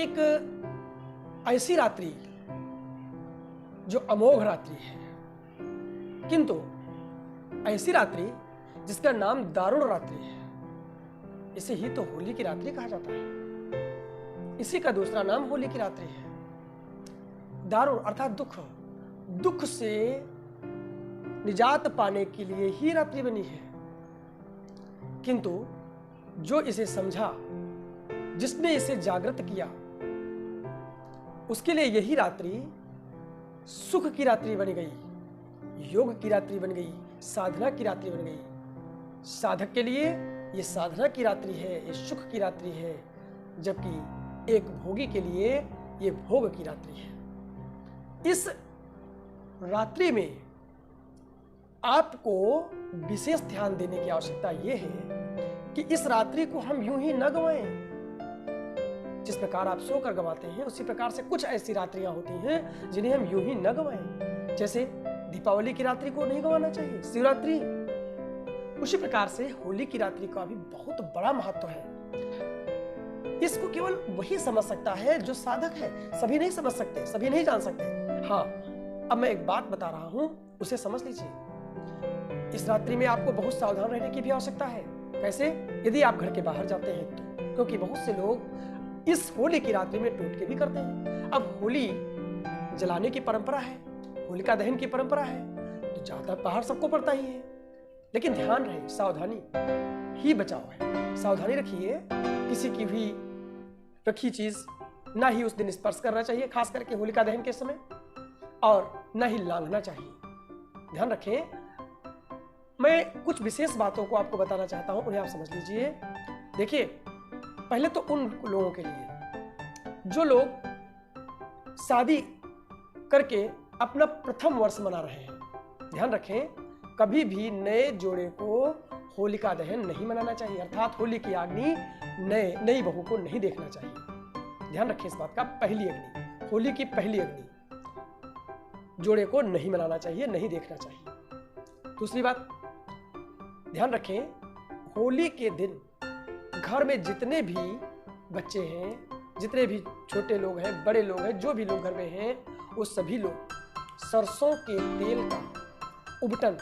एक ऐसी रात्रि जो अमोघ रात्रि है, किंतु ऐसी रात्रि जिसका नाम दारुण रात्रि है। इसे ही तो होली की रात्रि कहा जाता है। इसी का दूसरा नाम होली की रात्रि है। दारुण अर्थात दुख, दुख से निजात पाने के लिए ही रात्रि बनी है। किंतु जो इसे समझा, जिसने इसे जागृत किया, उसके लिए यही रात्रि सुख की रात्रि बन गई, योग की रात्रि बन गई, साधना की रात्रि बन गई। साधक के लिए ये साधना की रात्रि है, ये सुख की रात्रि है, जबकि एक भोगी के लिए ये भोग की रात्रि है। इस रात्रि में आपको विशेष ध्यान देने की आवश्यकता यह है कि इस रात्रि को हम यूं ही न गंवाएं। जिस प्रकार आप सोकर गंवाते हैं, उसी प्रकार से कुछ ऐसी रात्रियां होती हैं जिन्हें हम यूं ही न गंवाएं। जैसे दीपावली की रात्रि को नहीं गंवाना चाहिए, शिवरात्रि। उसी प्रकार से होली की रात्रि का भी बहुत बड़ा महत्व है। इसको केवल वही समझ सकता है जो साधक है। सभी नहीं समझ सकते, सभी नहीं जान सकते। हाँ, अब मैं एक बात बता रहा हूं, उसे समझ लीजिए। इस रात्रि में आपको बहुत सावधान रहने की भी आवश्यकता है। कैसे? यदि आप घर के बाहर जाते हैं तो, क्योंकि बहुत से लोग इस होली की रात्रि में टोटके भी करते हैं। अब होली जलाने की परंपरा है, होलिका दहन की परंपरा है, तो ज्यादा बाहर सबको पड़ता ही है। लेकिन ध्यान रहे, सावधानी ही बचाव है। सावधानी रखिए, किसी की भी रखी चीज ना ही उस दिन स्पर्श करना चाहिए, खास करके होलिका दहन के समय, और ना ही लांघना चाहिए। ध्यान रखें। मैं कुछ विशेष बातों को आपको बताना चाहता हूं, उन्हें आप समझ लीजिए। देखिए, पहले तो उन लोगों के लिए जो लोग शादी करके अपना प्रथम वर्ष मना रहे हैं, ध्यान रखें, कभी भी नए जोड़े को होलिका दहन नहीं मनाना चाहिए, अर्थात होली की अग्नि नई बहू को नहीं देखना चाहिए। ध्यान रखें इस बात का। पहली अग्नि, होली की पहली अग्नि जोड़े को नहीं मनाना चाहिए, नहीं देखना चाहिए। दूसरी बात, ध्यान रखें, होली के दिन घर में जितने भी बच्चे हैं, जितने भी छोटे लोग हैं, बड़े लोग हैं, जो भी लोग घर में हैं, वो सभी लोग सरसों के तेल का उबटन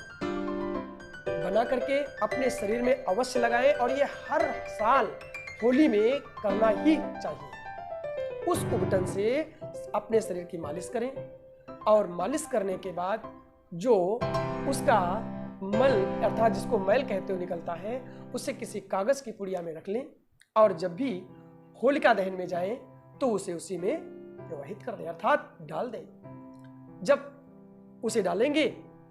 बना करके अपने शरीर में अवश्य लगाएं, और ये हर साल होली में करना ही चाहिए। उस उबटन से अपने शरीर की मालिश करें, और मालिश करने के बाद जो उसका मल अर्थात जिसको मैल कहते हो निकलता है, उसे किसी कागज की पुड़िया में रख लें, और जब भी होलिका दहन में जाएं तो उसे उसी में प्रवाहित कर दें, अर्थात डाल दें। जब उसे डालेंगे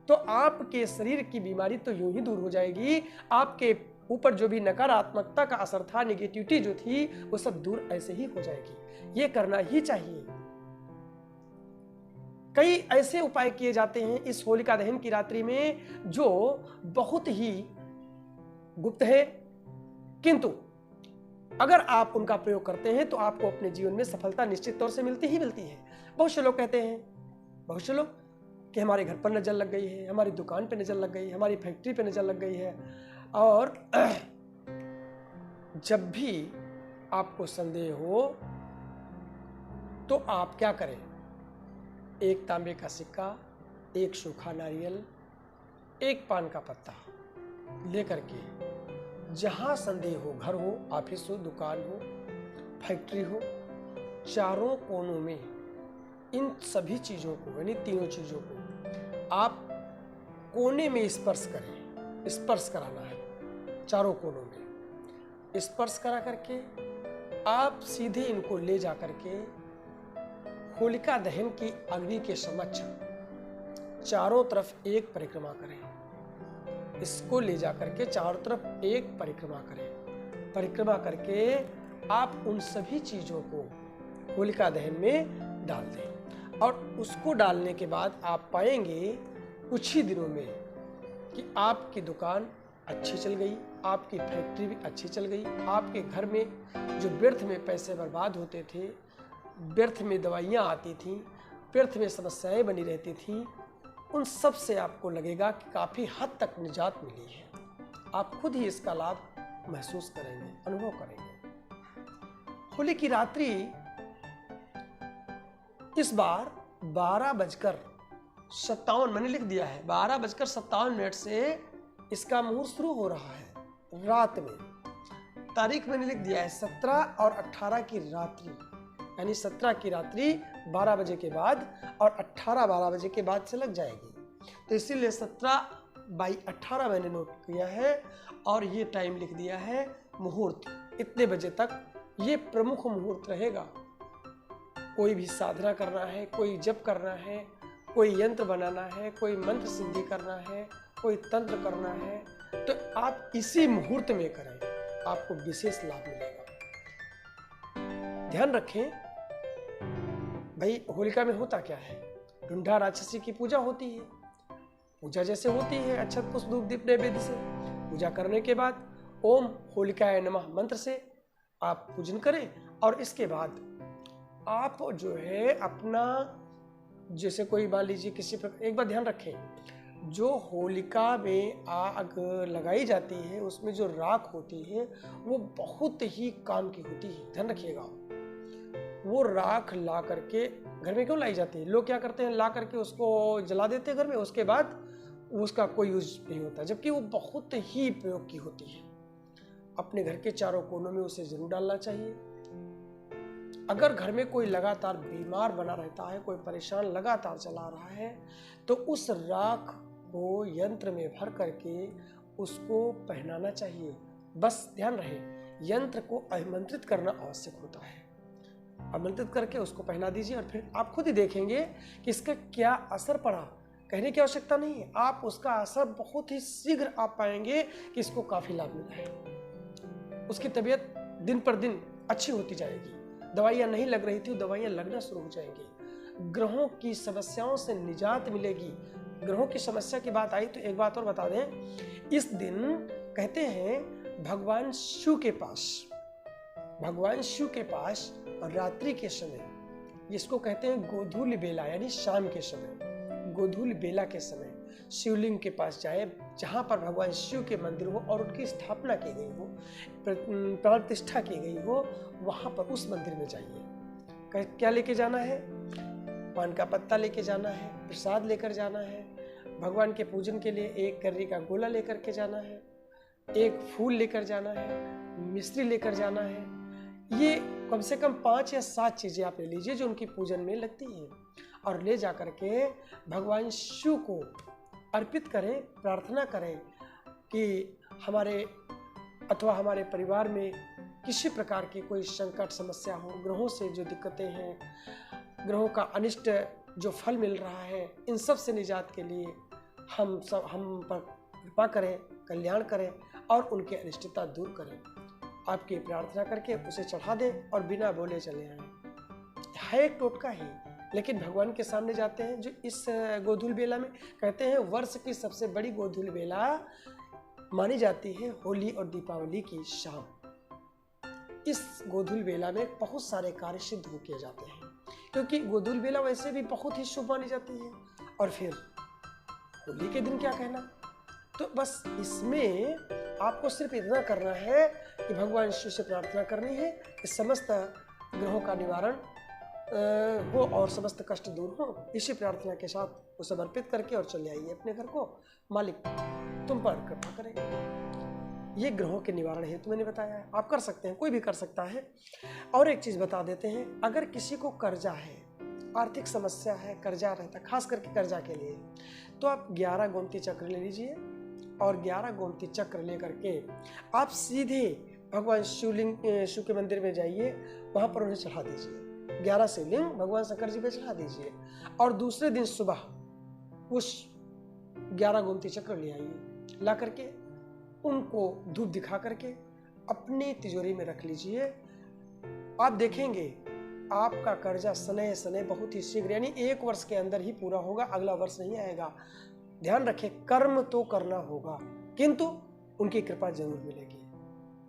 तो आपके शरीर की बीमारी तो यूं ही दूर हो जाएगी। आपके ऊपर जो भी नकारात्मकता का असर था, नेगेटिविटी जो थी, वो सब दूर ऐसे ही हो जाएगी। ये करना ही चाहिए। कई ऐसे उपाय किए जाते हैं इस होलिका दहन की रात्रि में जो बहुत ही गुप्त है, किंतु अगर आप उनका प्रयोग करते हैं तो आपको अपने जीवन में सफलता निश्चित तौर से मिलती ही मिलती है। बहुत से लोग कहते हैं, बहुत से लोग, कि हमारे घर पर नजर लग गई है, हमारी दुकान पे नजर लग गई है, हमारी फैक्ट्री पे नजर लग गई है। और जब भी आपको संदेह हो तो आप क्या करें? एक तांबे का सिक्का, एक सूखा नारियल, एक पान का पत्ता लेकर के जहां संदेह हो, घर हो, ऑफिस हो, दुकान हो, फैक्ट्री हो, चारों कोनों में इन सभी चीजों को, यानी तीनों चीजों को आप कोने में स्पर्श करें। स्पर्श कराना है चारों कोनों में। स्पर्श करा करके आप सीधे इनको ले जा करके होलिका दहन की अग्नि के समक्ष चारों तरफ एक परिक्रमा करें। इसको ले जा करके चारों तरफ एक परिक्रमा करें। परिक्रमा करके आप उन सभी चीजों को होलिका दहन में डाल दें, और उसको डालने के बाद आप पाएंगे कुछ ही दिनों में कि आपकी दुकान अच्छी चल गई, आपकी फैक्ट्री भी अच्छी चल गई, आपके घर में जो व्यर्थ में पैसे बर्बाद होते थे, व्यर्थ में दवाइयाँ आती थीं, व्यर्थ में समस्याएं बनी रहती थीं, उन सब से आपको लगेगा कि काफ़ी हद तक निजात मिली है। आप खुद ही इसका लाभ महसूस करेंगे, अनुभव करेंगे। होली की रात्रि इस बार 12:57 मैंने लिख दिया है, 12:57 से इसका मुहूर्त शुरू हो रहा है रात में। तारीख मैंने लिख दिया है 17 और 18 की रात्रि, यानी 17 की रात्रि 12 बजे के बाद और 18 12 बजे के बाद से लग जाएगी। तो इसीलिए 17/18 मैंने नोट किया है और ये टाइम लिख दिया है मुहूर्त। इतने बजे तक ये प्रमुख मुहूर्त रहेगा। कोई भी साधना करना है, कोई जप करना है, कोई यंत्र बनाना है, कोई मंत्र सिद्धि करना है, कोई तंत्र करना है, तो आप इसी मुहूर्त में करें, आपको विशेष लाभ मिलेगा। ध्यान रखें भाई, होलिका में होता क्या है, ढूंढा राक्षसी की पूजा होती है। पूजा जैसे होती है अक्षत पुष्प धूप दीप नैवेद्य से, पूजा करने के बाद ओम होलिकाय नमः मंत्र से आप पूजन करें और इसके बाद आप जो है अपना, जैसे कोई मान लीजिए किसी प्रकार, एक बात ध्यान रखें, जो होलिका में आग लगाई जाती है उसमें जो राख होती है वो बहुत ही काम की होती है, ध्यान रखिएगा। वो राख ला करके घर में क्यों लाई जाती है, लोग क्या करते हैं, ला करके उसको जला देते हैं घर में, उसके बाद उसका कोई यूज नहीं होता, जबकि वो बहुत ही प्रयोग की होती है। अपने घर के चारों कोनों में उसे जरूर डालना चाहिए। अगर घर में कोई लगातार बीमार बना रहता है, कोई परेशान लगातार चला रहा है, तो उस राख को यंत्र में भर करके उसको पहनाना चाहिए। बस ध्यान रहे, यंत्र को आमंत्रित करना आवश्यक होता है। आमंत्रित करके उसको पहना दीजिए और फिर आप खुद ही देखेंगे कि इसका क्या असर पड़ा। कहने की आवश्यकता नहीं है, आप उसका असर बहुत ही शीघ्र आप पाएंगे कि इसको काफी लाभ मिला है। उसकी तबीयत दिन पर दिन अच्छी होती जाएगी। दवाइयाँ नहीं लग रही थी, दवाइयाँ लगना शुरू हो जाएंगी। ग्रहों की समस्याओं से निजात मिलेगी। ग्रहों की समस्या की बात आई तो एक बात और बता दें, इस दिन कहते हैं भगवान शिव के पास रात्रि के समय, जिसको कहते हैं गोधूल बेला यानी शाम के समय, गोधूल बेला के समय शिवलिंग के पास जाए, जहाँ पर भगवान शिव के मंदिर हो और उनकी स्थापना की गई हो, प्रतिष्ठा की गई हो, वहाँ पर उस मंदिर में जाइए। क्या लेके जाना है, पान का पत्ता लेके जाना है, प्रसाद लेकर जाना है, भगवान के पूजन के लिए एक कर्री का गोला लेकर के जाना है, एक फूल लेकर जाना है, मिश्री लेकर जाना है। ये कम से कम 5 या 7 चीजें आप ले लीजिए जो उनकी पूजन में लगती हैं और ले जा करके भगवान शिव को अर्पित करें, प्रार्थना करें कि हमारे अथवा हमारे परिवार में किसी प्रकार की कोई संकट समस्या हो, ग्रहों से जो दिक्कतें हैं, ग्रहों का अनिष्ट जो फल मिल रहा है, इन सब से निजात के लिए हम पर कृपा करें, कल्याण करें और उनकी अनिष्टता दूर करें। आपकी प्रार्थना करके उसे चढ़ा दें और बिना बोले चले आएं। है एक टोटका ही, लेकिन भगवान के सामने जाते हैं। जो इस गोधूल बेला में कहते हैं वर्ष की सबसे बड़ी गोधूल बेला मानी जाती है होली और दीपावली की शाम। इस गोधूल बेला में बहुत सारे कार्य सिद्ध हो किए जाते हैं, क्योंकि गोधूल बेला वैसे भी बहुत ही शुभ मानी जाती है। और फिर होली के दिन क्या कहना, तो बस इसमें आपको सिर्फ इतना करना है कि भगवान शिव से प्रार्थना करनी है कि समस्त ग्रहों का निवारण हो और समस्त कष्ट दूर हो। इसी प्रार्थना के साथ वो समर्पित करके और चले आइए अपने घर को। मालिक तुम पर कृपा करेंगे। ये ग्रहों के निवारण हेतु मैंने बताया है, आप कर सकते हैं, कोई भी कर सकता है। और एक चीज बता देते हैं, अगर किसी को कर्जा है, आर्थिक समस्या है, कर्जा रहता है, खास करके कर्जा के लिए, तो आप 11 गोमती चक्र ले लीजिए और 11 गोमती चक्र लेकर के आप सीधे भगवान शिव के मंदिर में जाइए, वहां पर उन्हें चढ़ा दीजिए। 11 शिवलिंग भगवान शंकर जी पे चढ़ा दीजिए और दूसरे दिन सुबह उस 11 गोमती चक्र ले आइए, ला करके उनको धूप दिखा करके अपनी तिजोरी में रख लीजिए। आप देखेंगे आपका कर्जा सने सने बहुत ही शीघ्र, यानी 1 वर्ष के अंदर ही पूरा होगा, अगला वर्ष नहीं आएगा। ध्यान रखें, कर्म तो करना होगा किंतु उनकी कृपा जरूर मिलेगी,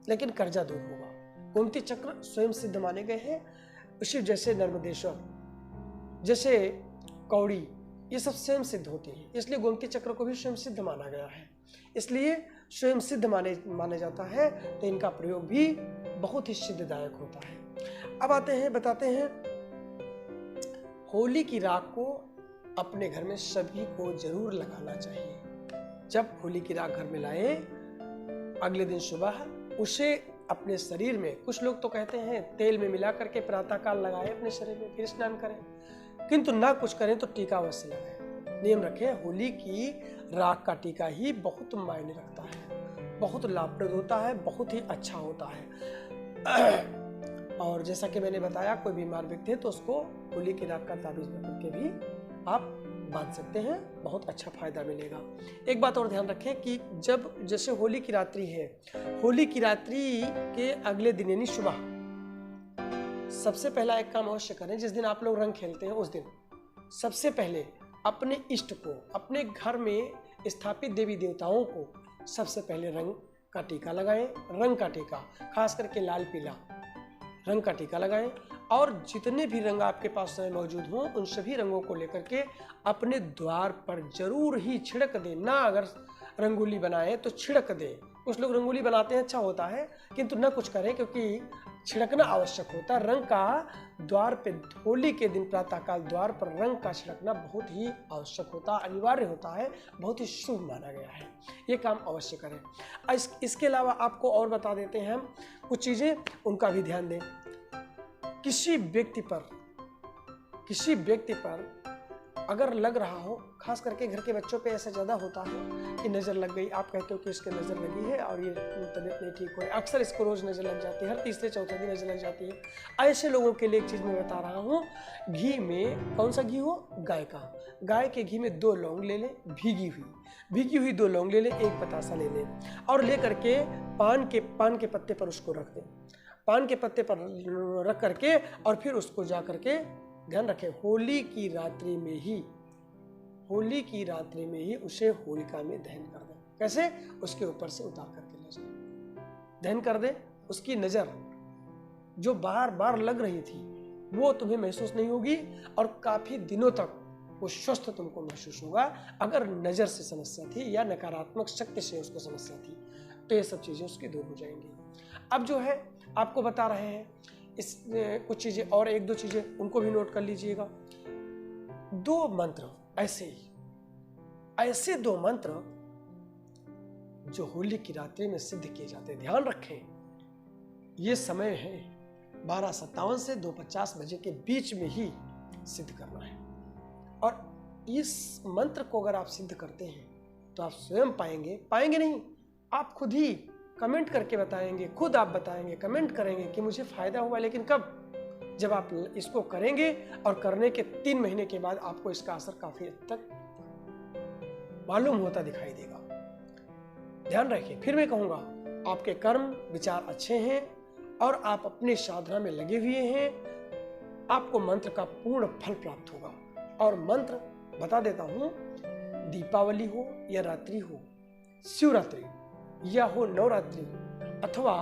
लेकिन कर्जा दूर होगा। गोमती चक्र स्वयं सिद्ध माने गए हैं। शिव जैसे नर्मदेश्वर, जैसे कौड़ी, ये सब स्वयं सिद्ध होती है, इसलिए गोमती चक्र को भी स्वयं सिद्ध माना गया है। इसलिए स्वयं सिद्ध माना जाता है, तो इनका प्रयोग भी बहुत ही सिद्धदायक होता है। अब आते हैं, बताते हैं होली की राख को अपने घर में सभी को जरूर लगाना चाहिए। जब होली की राख घर में लाए, अगले दिन सुबह उसे अपने शरीर में, कुछ लोग तो कहते हैं तेल में मिला करके प्रातःकाल लगाए अपने शरीर में, फिर स्नान करें, किंतु ना कुछ करें तो टीका अवश्य लगाएं। नियम रखें, होली की राख का टीका ही बहुत मायने रखता है, बहुत लाभप्रद होता है, बहुत ही अच्छा होता है। और जैसा कि मैंने बताया, कोई बीमार व्यक्ति है तो उसको होली की राख का ताबीज बना के भी आप बांध सकते हैं, बहुत अच्छा फायदा मिलेगा। एक बात और ध्यान रखें कि जब जैसे होली की रात्रि है, होली की रात्रि के अगले दिन यानी सुबह सबसे पहला एक काम अवश्य करें। जिस दिन आप लोग रंग खेलते हैं उस दिन सबसे पहले अपने इष्ट को, अपने घर में स्थापित देवी देवताओं को सबसे पहले रंग का टीका लगाएं। रंग का टीका खास करके लाल पीला रंग का टीका लगाएं, और जितने भी रंग आपके पास मौजूद हों उन सभी रंगों को लेकर के अपने द्वार पर जरूर ही छिड़क दें। ना अगर रंगोली बनाएं तो छिड़क दें। कुछ लोग रंगोली बनाते हैं, अच्छा होता है, किंतु न कुछ करें, क्योंकि छिड़कना आवश्यक होता है। रंग का द्वार पे होली के दिन प्रातःकाल द्वार पर रंग का छिड़कना बहुत ही आवश्यक होता है, अनिवार्य होता है, बहुत ही शुभ माना गया है। ये काम अवश्य करें। इसके अलावा आपको और बता देते हैं हम कुछ चीज़ें, उनका भी ध्यान दें। किसी व्यक्ति पर अगर लग रहा हो, खास करके घर के बच्चों पे ऐसा ज़्यादा होता है कि नज़र लग गई, आप कहते हो कि इसके नज़र लगी है और ये तबीयत नहीं ठीक हो रही, अक्सर इसको रोज़ नज़र लग जाती है, हर तीसरे चौथे दिन नज़र लग जाती है। ऐसे लोगों के लिए एक चीज़ मैं बता रहा हूँ, घी में कौन सा घी हो, गाय का, गाय के घी में 2 लौंग ले लें, भीगी हुई 2 लौंग ले लें, 1 पतासा ले लें, और ले करके पान के पत्ते पर उसको रख दें। पान के पत्ते पर रख करके और फिर उसको जा करके, ध्यान रखें, होली की रात्रि में ही उसे होलिका में दहन कर दें। कैसे? उसके ऊपर से उतार करके ले जाए, दहन कर दें। उसकी नज़र जो बार बार लग रही थी वो तुम्हें महसूस नहीं होगी और काफ़ी दिनों तक वो स्वस्थ तुमको महसूस होगा। अगर नज़र से समस्या थी या नकारात्मक शक्ति से उसको समस्या थी तो ये सब चीज़ें उसकी दूर हो जाएंगी। अब जो है आपको बता रहे हैं इस कुछ चीज़ें और, 1-2 चीज़ें उनको भी नोट कर लीजिएगा। 2 मंत्र ऐसे 2 मंत्र जो होली की रात्रि में सिद्ध किए जाते हैं। ध्यान रखें, ये समय है 12:57 से 2:50 बजे के बीच में ही सिद्ध करना है, और इस मंत्र को अगर आप सिद्ध करते हैं तो आप स्वयं पाएंगे नहीं, आप खुद ही कमेंट करके बताएंगे, खुद आप बताएंगे, कमेंट करेंगे कि मुझे फायदा हुआ। लेकिन कब? जब आप इसको करेंगे और करने के 3 महीने के बाद आपको इसका असर काफी हद तक मालूम होता दिखाई देगा। ध्यान रखिए, फिर मैं कहूंगा, आपके कर्म विचार अच्छे हैं और आप अपनी साधना में लगे हुए हैं, आपको मंत्र का पूर्ण फल प्राप्त होगा। और मंत्र बता देता हूं, दीपावली हो या रात्रि हो, शिवरात्रि या हो नवरात्रि, अथवा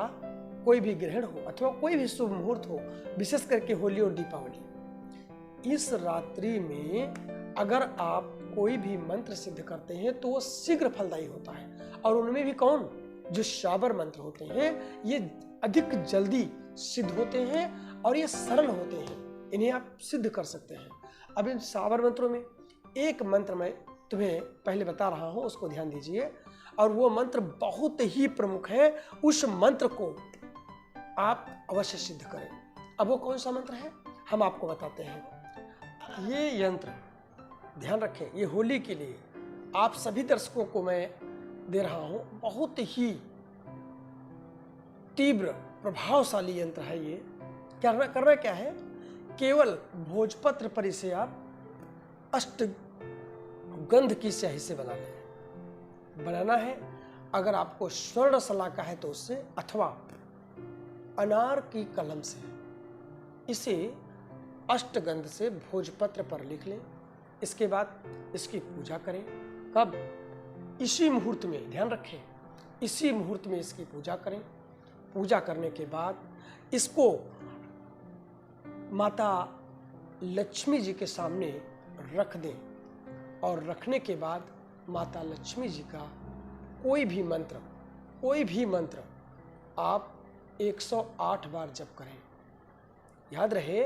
कोई भी ग्रहण हो, अथवा कोई भी शुभ मुहूर्त हो, विशेष करके होली और दीपावली, इस रात्रि में अगर आप कोई भी मंत्र सिद्ध करते हैं तो वो शीघ्र फलदायी होता है। और उनमें भी कौन? जो शाबर मंत्र होते हैं, ये अधिक जल्दी सिद्ध होते हैं और ये सरल होते हैं, इन्हें आप सिद्ध कर सकते हैं। अब इन शाबर मंत्रों में एक मंत्र मैं तुम्हें पहले बता रहा हूं, उसको ध्यान दीजिए, और वो मंत्र बहुत ही प्रमुख है। उस मंत्र को आप अवश्य सिद्ध करें। अब वो कौन सा मंत्र है हम आपको बताते हैं। ये यंत्र ध्यान रखें, ये होली के लिए आप सभी दर्शकों को मैं दे रहा हूं, बहुत ही तीव्र प्रभावशाली यंत्र है ये। करना क्या है, केवल भोजपत्र पर इसे आप अष्टगंध की स्याही से बना लें। बनाना है, अगर आपको स्वर्ण शलाका है तो उससे, अथवा अनार की कलम से इसे अष्टगंध से भोजपत्र पर लिख लें। इसके बाद इसकी पूजा करें। कब? इसी मुहूर्त में, ध्यान रखें, इसी मुहूर्त में इसकी पूजा करें। पूजा करने के बाद इसको माता लक्ष्मी जी के सामने रख दें, और रखने के बाद माता लक्ष्मी जी का कोई भी मंत्र आप 108 बार जप करें। याद रहे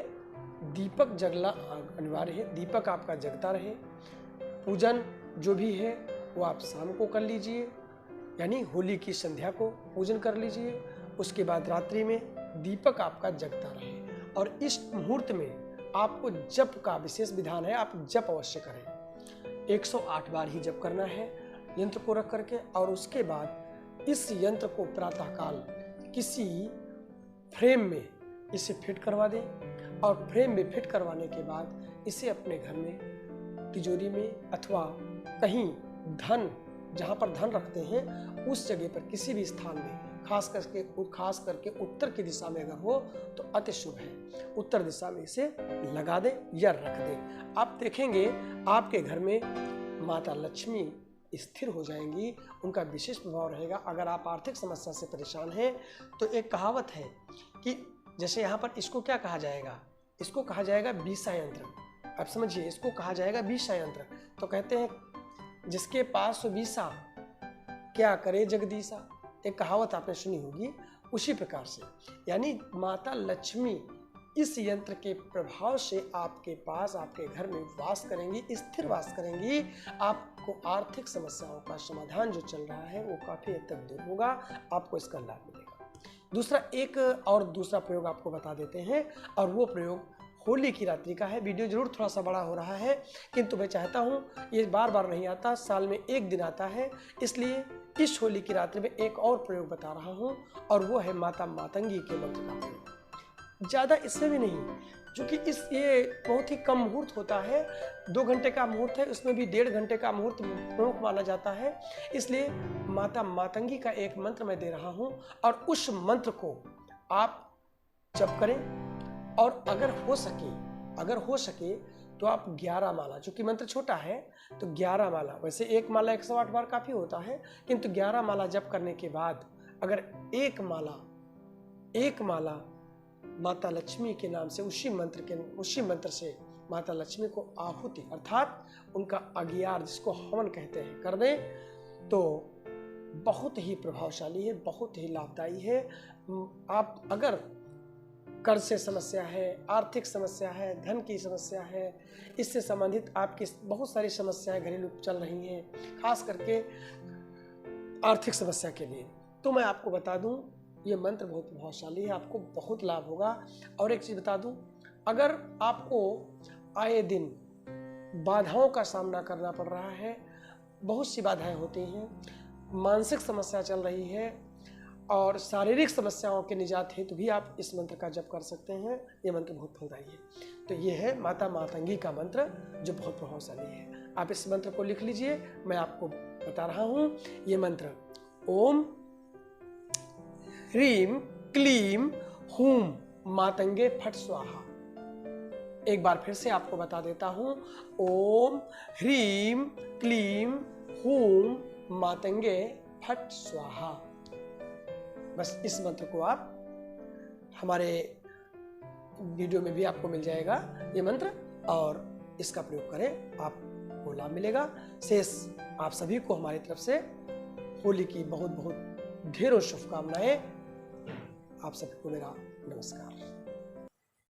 दीपक जगना अनिवार्य है, दीपक आपका जगता रहे। पूजन जो भी है वो आप शाम को कर लीजिए, यानी होली की संध्या को पूजन कर लीजिए। उसके बाद रात्रि में दीपक आपका जगता रहे। और इस मुहूर्त में आपको जप का विशेष विधान है, आप जप अवश्य करें। 108 बार ही जप करना है यंत्र को रख करके। और उसके बाद इस यंत्र को प्रातःकाल किसी फ्रेम में इसे फिट करवा दें। और फ्रेम में फिट करवाने के बाद इसे अपने घर में तिजोरी में अथवा कहीं धन, जहाँ पर धन रखते हैं उस जगह पर किसी भी स्थान में, खास करके उत्तर की दिशा में अगर हो तो अति शुभ है। उत्तर दिशा में इसे लगा दें या रख दें। आप देखेंगे आपके घर में माता लक्ष्मी स्थिर हो जाएंगी, उनका विशेष प्रभाव रहेगा। अगर आप आर्थिक समस्या से परेशान हैं तो एक कहावत है कि जैसे यहाँ पर इसको क्या कहा जाएगा, इसको कहा जाएगा बीसा यंत्र। अब समझिए, इसको कहा जाएगा बीसा यंत्र। तो कहते हैं जिसके पास वो बीसा क्या करे जगदीशा, एक कहावत आपने सुनी होगी। उसी प्रकार से यानी माता लक्ष्मी इस यंत्र के प्रभाव से आपके पास, आपके घर में वास करेंगी, स्थिर वास करेंगी। आपको आर्थिक समस्याओं का समाधान जो चल रहा है वो काफ़ी हद तक दूर होगा, आपको इसका लाभ मिलेगा। दूसरा प्रयोग आपको बता देते हैं, और वो प्रयोग होली की रात्रि का है। वीडियो जरूर थोड़ा सा बड़ा हो रहा है, किंतु मैं चाहता हूँ ये बार बार नहीं आता, साल में एक दिन आता है, इसलिए इस होली की रात्रि में एक और प्रयोग बता रहा हूँ, और वो है माता मातंगी के मंत्र का प्रयोग। ज़्यादा इससे भी नहीं, क्योंकि ये बहुत ही कम मुहूर्त होता है, 2 घंटे का मुहूर्त है, उसमें भी 1.5 घंटे का मुहूर्त प्रमुख माना जाता है। इसलिए माता मातंगी का एक मंत्र मैं दे रहा हूँ, और उस मंत्र को आप जप करें। और अगर हो सके तो आप 11 माला, चूंकि मंत्र छोटा है तो 11 माला, वैसे एक माला 108 बार काफ़ी होता है, किंतु 11 माला जप करने के बाद अगर एक माला माता लक्ष्मी के नाम से उसी मंत्र से माता लक्ष्मी को आहुति अर्थात उनका अगियार, जिसको हवन कहते हैं, कर दें तो बहुत ही प्रभावशाली है, बहुत ही लाभदायी है। आप अगर कर्ज से समस्या है, आर्थिक समस्या है, धन की समस्या है, इससे संबंधित आपकी बहुत सारी समस्याएं घरेलू चल रही हैं, खास करके आर्थिक समस्या के लिए, तो मैं आपको बता दूं ये मंत्र बहुत प्रभावशाली है, आपको बहुत लाभ होगा। और एक चीज़ बता दूं, अगर आपको आए दिन बाधाओं का सामना करना पड़ रहा है, बहुत सी बाधाएं होती हैं, मानसिक समस्या चल रही है और शारीरिक समस्याओं के निजात हेतु भी आप इस मंत्र का जप कर सकते हैं। ये मंत्र बहुत फलदायी है। तो ये है माता मातंगी का मंत्र जो बहुत प्रभावशाली है। आप इस मंत्र को लिख लीजिए, मैं आपको बता रहा हूँ। ये मंत्र ओम ह्रीम क्लीम हूम मातंगे फट स्वाहा। एक बार फिर से आपको बता देता हूँ, ओम ह्रीम क्लीम हूम मातंगे फट स्वाहा। बस इस मंत्र को आप, हमारे वीडियो में भी आपको मिल जाएगा ये मंत्र, और इसका प्रयोग करें, आपको लाभ मिलेगा। शेष आप सभी को हमारी तरफ से होली की बहुत बहुत ढेरों शुभकामनाएं। आप सभी को मेरा नमस्कार।